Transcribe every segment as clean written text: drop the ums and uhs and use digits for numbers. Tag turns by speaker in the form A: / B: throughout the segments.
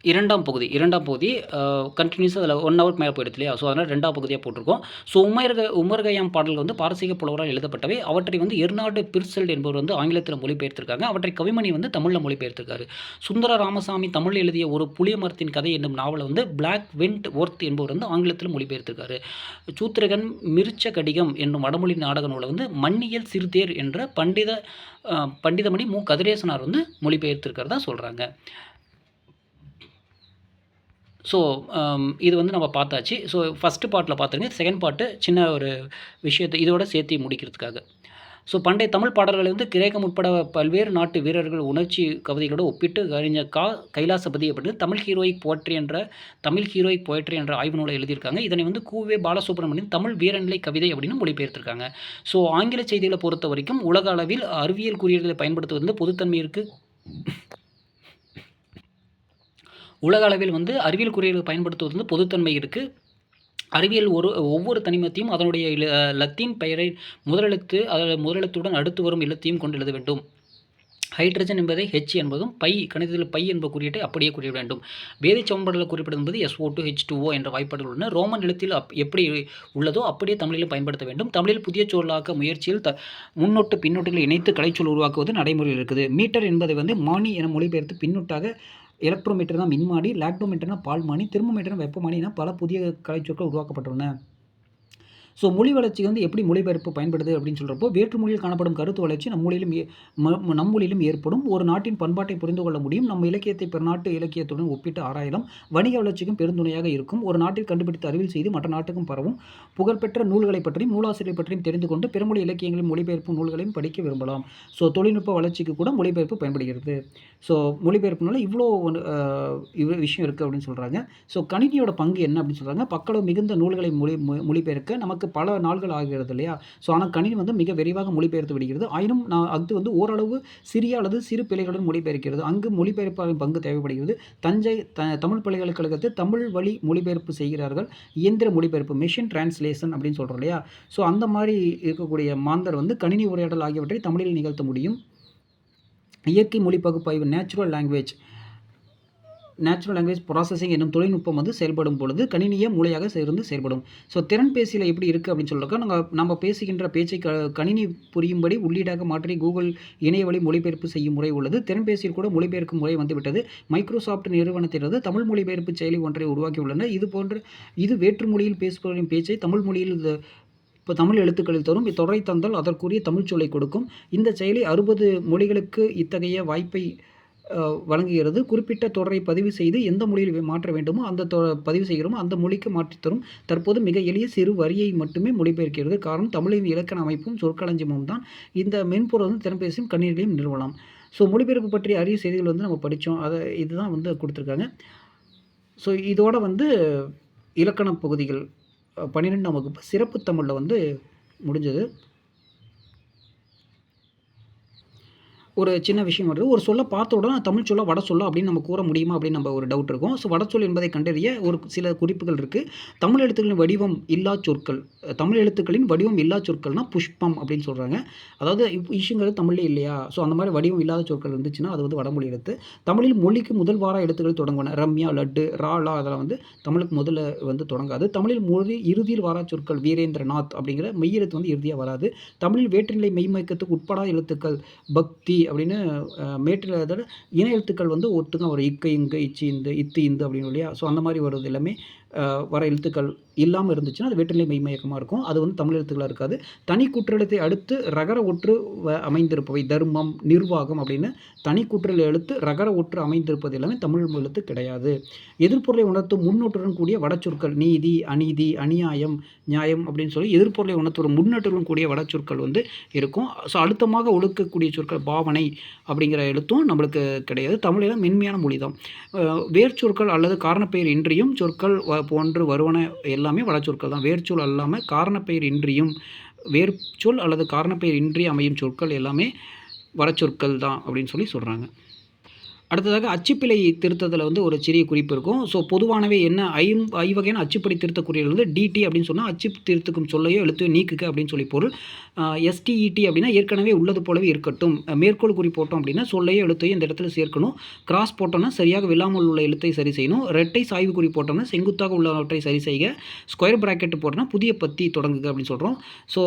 A: இரண்டாம் பகுதி கன்டினியூஸா அதில 1 ஹவருக்கு மேல போயிடுது இல்லையா? ஸோ, அதனால 2ஆம் பகுதியா போட்டிருக்கோம். ஸோ, உமர் கய்யாம் பாடல்கள் வந்து பாரசீக புலவரால் எழுதப்பட்டவை. அவற்றை வந்து எர்னாடு பிர்செல்ட் என்பவர் வந்து ஆங்கிலத்தில மொழிபெயர்த்திருக்காங்க. அவற்றை கவிமணி வந்து தமிழ்ல மொழிபெயர்த்திருக்காரு. சுந்தர ராமசாமி தமிழ்ல எழுதிய ஒரு புளிய மரத்தின் கதை என்னும் நாவல வந்து பிளாக் வென்ட் ஒர்த் என்பவர் வந்து ஆங்கிலத்தில மொழிபெயர்த்திருக்காரு. சூத்திரகன் மிருச்சகடிகம் என்னும் வடமொழி நாடக நூல வந்து மன்னியல் சிறுதேர் என்ற பண்டிதமணி மு. கதிரேசனார் வந்து மொழிபெயர்த்திருக்கிறதா சொல்றாங்க. ஸோ, இது வந்து நம்ம பார்த்தாச்சு. ஸோ, ஃபர்ஸ்ட் பார்ட்ல பார்த்துருங்க. செகண்ட் பார்ட் சின்ன ஒரு விஷயத்த இதோட சேர்த்து முடிக்கிறதுக்காக. ஸோ, பண்டைய தமிழ் பாடல்களை வந்து கிரேக்கம் உட்பட பல்வேறு நாட்டு வீரர்கள் உணர்ச்சி கவிதைகளோட ஒப்பிட்டு அறிஞர் கைலாசபதி அப்படின்னு தமிழ் ஹீரோயிக் போயட்ரி என்ற ஆய்வு நூலை எழுதியிருக்காங்க. இதனை வந்து கு.வே. பாலசுப்ரமணியன் தமிழ் வீரநிலை கவிதை அப்படின்னு மொழிபெயர்த்திருக்காங்க. ஸோ, ஆங்கில செய்திகளை பொறுத்தவரைக்கும் உலக அளவில் அறிவியல் குறியீடுகளை பயன்படுத்துவது வந்து பொதுத்தன்மை இருக்கு. உலக அளவில் வந்து அறிவியல் குறியீடுகள் பயன்படுத்துவது வந்து பொதுத்தன்மை இருக்கு. அறிவியல் ஒவ்வொரு தனிமத்தையும் அதனுடைய லத்தீன் பெயரை முதலெழுத்துடன் அடுத்து வரும் எழுத்தையும் கொண்டு எழுத வேண்டும். ஹைட்ரஜன் என்பதை H என்பதும், கணிதத்தில் பை என்ப குறியீட்டை அப்படியே குறியிட வேண்டும். வேதிச் சமன்பாடுகளை குறிப்பிடும்போது SO2 H2O என்ற வாய்ப்பாடுகள் உள்ளன. ரோமன் எழுத்தில் எப்படி உள்ளதோ அப்படியே தமிழிலும் பயன்படுத்த வேண்டும். தமிழில் புதிய சொல்லாக்க முயற்சியில் முன்னொட்டு பின்னொட்டுகளை இணைத்து கலைச்சொல் உருவாக்குவது நடைமுறையில் இருக்குது. மீட்டர் என்பதை வந்து மானி என மொழிபெயர்த்து பின்னொட்டாக எலக்ட்ரோமீட்டர்னா மின்மானி, லாக்டோமீட்டர்னா பால்மானி, தெர்மோமீட்டர்னா வெப்பமானி என பல புதிய கலைச்சொற்கள் உருவாக்கப்பட்டுள்ளன. ஸோ, மொழி வளர்ச்சி வந்து எப்படி மொழிபெயர்ப்பு பயன்படுது அப்படின்னு சொல்கிறப்போ, வேற்று மொழியில் காணப்படும் கருத்து வளர்ச்சி நம் மொழியிலும் ஏற்படும். ஒரு நாட்டின் பண்பாட்டை புரிந்து கொள்ள முடியும். நம்ம இலக்கியத்தை பிற நாட்டு இலக்கியத்துடன் ஒப்பிட்டு ஆராயலாம். வணிக வளர்ச்சிக்கும் பெருந்துணையாக இருக்கும். ஒரு நாட்டில் கண்டுபிடித்த அறிவியல் செய்தி மற்ற நாட்டுக்கும் பரவும். புகழ்பெற்ற நூல்களை பற்றியும் நூலாசிரியர் பற்றியும் தெரிந்து கொண்டு பிறமொழி இலக்கியங்களையும் மொழிபெயர்ப்பு நூல்களையும் படிக்க விரும்பலாம். ஸோ, தொழில்நுட்ப வளர்ச்சிக்கு கூட மொழிபெயர்ப்பு பயன்படுகிறது. ஸோ, மொழிபெயர்ப்புனால இவ்வளோ விஷயம் இருக்குது அப்படின்னு சொல்கிறாங்க. ஸோ, கணினியோட பங்கு என்ன அப்படின்னு சொல்கிறாங்க. பக்களவு மிகுந்த நூல்களை மொழிபெயர்க்க நமக்கு பல நாள்கள் ஆகிறது இல்லையா? ஸோ, ஆனால் கணினி வந்து மிக விரைவாக மொழிபெயர்த்து விடுகிறது. ஆயினும் அது வந்து ஓரளவு சிறிய அல்லது சிறு பிழைகளுடன் மொழிபெயர்க்கிறது. அங்கு மொழிபெயர்ப்பாளரின் பங்கு தேவைப்படுகிறது. தஞ்சை தமிழ் பல்கலைக்கழகத்தில் தமிழ் வழி மொழிபெயர்ப்பு செய்கிறார்கள். இயந்திர மொழிபெயர்ப்பு மெஷின் டிரான்ஸ்லேஷன் அப்படின்னு சொல்கிறோம் இல்லையா? ஸோ, அந்த மாதிரி இருக்கக்கூடிய மாந்தர் வந்து கணினி உரையாடல் ஆகியவற்றை தமிழில் நிகழ்த்த முடியும். இயற்கை மொழி பகுப்பாய்வு நேச்சுரல் லாங்குவேஜ் ப்ராசஸிங் என்னும் தொழில்நுட்பம் வந்து செயல்படும் பொழுது கணினியே மூளையாக சேர்ந்து செயல்படும். ஸோ, திறன்பேசியில் எப்படி இருக்குது அப்படின்னு சொல்கிறப்ப நம்ம பேசுகின்ற பேச்சை கணினி புரியும்படி உள்ளீடாக மாற்றி கூகுள் இணையவழி மொழிபெயர்ப்பு செய்யும் முறை உள்ளது. திறன்பேசியில் கூட மொழிபெயர்க்கும் முறை வந்துவிட்டது. மைக்ரோசாஃப்ட் நிறுவனத்திலிருந்து தமிழ் மொழிபெயர்ப்பு செயலி ஒன்றை உருவாக்கியுள்ளனர். இது வேற்று மொழியில் பேசுபவரின் பேச்சை தமிழ் மொழியில் இப்போ தமிழ் எழுத்துக்களில் தரும். தொடரை தந்தால் அதற்குரிய தமிழ் சொல்லை கொடுக்கும். இந்த செயலி 60 மொழிகளுக்கு இத்தகைய வாய்ப்பை வழங்குகிறது. குறிப்பிட்ட தொடரை பதிவு செய்து எந்த மொழியில் மாற்ற வேண்டுமோ அந்த பதிவு செய்கிறோமோ அந்த மொழிக்கு மாற்றித்தரும். தற்போது மிக எளிய சிறு வரியை மட்டுமே மொழிபெயர்க்கிறது. காரணம் தமிழின் இலக்கண அமைப்பும் சொற்களஞ்சியமும் தான். இந்த மென்பொருள் வந்து திறன்பேசியும் கணினிகளையும் நிறுவலாம். ஸோ, மொழிபெயர்ப்பு பற்றிய அரிய செய்திகள் வந்து நம்ம படித்தோம். இதுதான் வந்து கொடுத்துருக்காங்க. ஸோ, இதோட வந்து இலக்கண பகுதிகள் 12ஆம் வகுப்பு சிறப்பு தமிழில் வந்து முடிஞ்சது. ஒரு சின்ன விஷயம் வருது. ஒரு சொல்ல பார்த்த உடனே தமிழ் சொல்ல வட சொல்ல அப்படின்னு நம்ம கூற முடியுமா அப்படின்னு நம்ம ஒரு டவுட் இருக்கும். ஸோ, வடச்சொல் என்பதை கண்டறிய ஒரு சில குறிப்புகள் இருக்குது. தமிழ் எழுத்துக்களின் வடிவம் இல்லா சொற்கள். தமிழ் எழுத்துக்களின் வடிவம் இல்லா சொற்கள்னா புஷ்பம் அப்படின்னு சொல்கிறாங்க. அதாவது இஷுங்கிறது தமிழ்லே இல்லையா? ஸோ, அந்த மாதிரி வடிவம் இல்லாத சொற்கள் இருந்துச்சுன்னா அது வந்து வடமொழி எழுத்து. தமிழில் மொழிக்கு முதல் வார எழுத்துக்கள் தொடங்குவன. ரம்யா, லட்டு, ரா, லா அதெல்லாம் வந்து தமிழுக்கு முதல்ல வந்து தொடங்காது. தமிழில் மொழி இறுதியில் வாரா சொற்கள் வீரேந்திரநாத் அப்படிங்கிற மெய் எழுத்து வந்து இறுதியாக வராது. தமிழில் வேற்றுநிலை மெய்மயக்கத்துக்கு உட்படாத எழுத்துக்கள் பக்தி அப்படின்னு மேற்றில் அதோட இன எழுத்துக்கள் வந்து ஒட்டுங்க ஒரு இக்கு இங்கு இச்சு இந்த இத்து இந்த அப்படின்னு இல்லையா? ஸோ, அந்த மாதிரி வருது எல்லாமே வர எழுத்துக்கள் இல்லாமல் இருந்துச்சுன்னா அது வேற்றுநிலை மெய்மயக்கமாக இருக்கும். அது வந்து தமிழ் எழுத்துக்களாக இருக்காது. தனி குற்றெழுத்தை அடுத்து ரகர ஒற்று அமைந்திருப்பவை தர்மம், நிர்வாகம் அப்படின்னு தனி குற்றல் எழுத்து ரகர ஒற்று அமைந்திருப்பது எல்லாமே தமிழ் எழுத்து கிடையாது. எதிர்ப்பொருளை உணர்த்தும் முன்னொற்றுடன் கூடிய வடச்சொற்கள் நீதி, அநீதி, அநியாயம், நியாயம் அப்படின்னு சொல்லி எதிர்ப்பொருளை உணர்த்தும் முன்னொற்றுடன் கூடிய வடச்சொற்கள் வந்து இருக்கும். ஸோ, அழுத்தமாக ஒழுக்கக்கூடிய சொற்கள் பாவனை அப்படிங்கிற எழுத்தும் நம்மளுக்கு கிடையாது. தமிழில் மென்மையான மொழி தான். வேர்ச்சொற்கள் அல்லது காரணப்பெயர் இன்றியும் சொற்கள் போன்று வருவன எல்லாமே வடச்சொற்கள் தான். வேர்ச்சொல் அல்லாமல் காரணப்பெயர் இன்றியும் வேர்ச்சொல் அல்லது காரணப்பெயர் இன்றி அமையும் சொற்கள் எல்லாமே வடச்சொற்கள் தான் அப்படின்னு சொல்கிறாங்க. அடுத்ததாக அச்சுப்பிழை திருத்தத்தில் வந்து ஒரு சிறிய குறிப்பு இருக்கும். ஸோ பொதுவானவே என்ன ஐவகையான அச்சுப்படி திருத்தக் குறியீடுகள் வந்து டிடி அப்படின்னு சொன்னால் அச்சு திருத்துக்கும் சொல்லையோ எழுத்தையோ நீக்குக அப்படின்னு சொல்லி பொருள். எஸ்டிஇடி அப்படின்னா ஏற்கனவே உள்ளது போலவே இருக்கட்டும். மேற்கோள் குறி போட்டோம் அப்படின்னா சொல்லையோ எழுத்தையோ இந்த இடத்துல சேர்க்கணும். கிராஸ் போட்டோம்னா சரியாக விழாமல் உள்ள எழுத்தை சரி செய்யணும். இரட்டை சாய்வு குறி போட்டோம்னா செங்குத்தாக உள்ளவற்றை சரி செய்க. ஸ்கொயர் பிராக்கெட் போட்டோம்னா புதிய பத்தி தொடங்குக அப்படின்னு சொல்கிறோம். ஸோ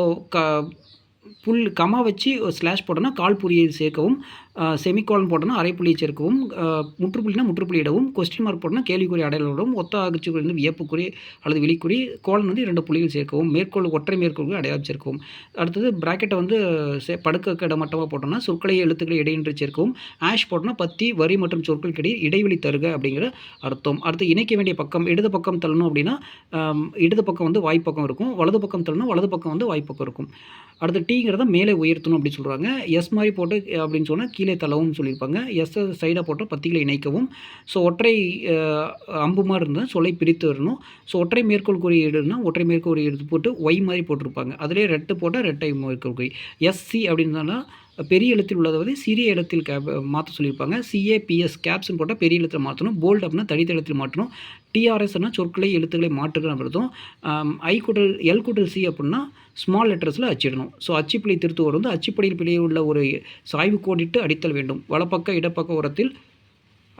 A: கமா வச்சு ஸ்லாஷ் போட்டோன்னா கால் புள்ளியை சேர்க்கவும். செமிகாலன் போட்டோன்னா அரைப்புள்ளியை சேர்க்கவும். முற்றுப்புள்ளினா முற்றுப்புள்ளி இடவும். கொஸ்டின் மார்க் போட்டோன்னா கேள்விக்குறி அடையாளம். ஒத்த அச்சுக்குறி வந்து வியப்புக்குறி அல்லது விழிக்குறி. கோலன் வந்து 2 புள்ளிகள் சேர்க்கவும். மேற்கோள் ஒற்றை மேற்கோள்கள் அடையாளம் சேர்க்கவும். அடுத்தது பிராக்கெட்டை வந்து படுக்க கிடைமட்டமாக போட்டோம்னா சொற்களை எழுத்துக்களை இடையின்றி சேர்க்கவும். ஆஷ் போட்டோன்னா பத்தி வரி மற்றும் சொற்களுக்கு இடையே இடைவெளி தருக அப்படிங்கிற அர்த்தம். அடுத்து இணைக்க வேண்டிய பக்கம் இடது பக்கம் தள்ளணும் அப்படின்னா இடது பக்கம் வந்து வாய்ப்பக்கம் இருக்கும். வலது பக்கம் தள்ளணும் வலது பக்கம் வந்து வாய்ப்பக்கம் இருக்கும். அடுத்து டீங்கிறத மேலே உயர்த்தணும் அப்படின்னு சொல்கிறாங்க. எஸ் மாதிரி போட்டு அப்படின்னு சொன்னால் கீழே தள்ளவும் சொல்லியிருப்பாங்க. எஸ் சைடாக போட்டு பத்திகளை இணைக்கவும். ஸோ ஒற்றை அம்பு மாதிரி இருந்தால் சொல்லை பிரித்து வரணும். ஸோ ஒற்றை மேற்கோள் குறியீடுனா ஒற்றை மேற்கோள் குறியீடு போட்டு ஒய் மாதிரி போட்டிருப்பாங்க. அதிலே ரெட்டு போட்டால் ரெட்டை மேற்கோள் குறி. எஸ்சி அப்படின்னா பெரிய எழுத்தில் உள்ளதை வந்து சிறிய எழுத்தில் மாற்ற சொல்லியிருப்பாங்க. சிஏபிஎஸ் கேப்ஸ்ன்னு போட்டால் பெரிய எழுத்தில் மாற்றணும். போல்டு அப்படின்னா தடித்த எழுத்தில் மாற்றணும். டிஆர்எஸ்னா சொற்களை எழுத்துக்களை மாற்றுகள் அர்த்தம். எல் கூட்டல் சி அப்படின்னா ஸ்மால் லெட்டர்ஸில் அச்சிடணும். ஸோ அச்சுப்பிழை திருத்துவோர் வந்து அச்சுப்படியில் பிழை உள்ள ஒரு சாய்வு கோடிட்டு அடித்தல் வேண்டும். வலப்பக்க இடப்பக்க உரத்தில்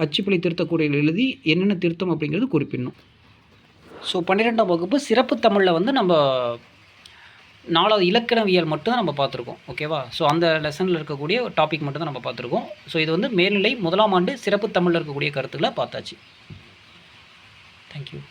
A: அச்சுப்பிழை திருத்தக்கூடிய எழுதி என்னென்ன திருத்தம் அப்படிங்கிறது குறிப்பிடணும். ஸோ 12ஆம் வகுப்பு சிறப்பு தமிழில் வந்து நம்ம 4வது இலக்கணவியல் மட்டும் தான் நம்ம பார்த்துருக்கோம். ஓகேவா? ஸோ அந்த லெசனில் இருக்கக்கூடிய டாபிக் மட்டும் தான் நம்ம பார்த்துருக்கோம். ஸோ இது வந்து மேல்நிலை 1ஆம் ஆண்டு சிறப்பு தமிழில் இருக்கக்கூடிய கருத்துக்களை பார்த்தாச்சு. தேங்க்யூ.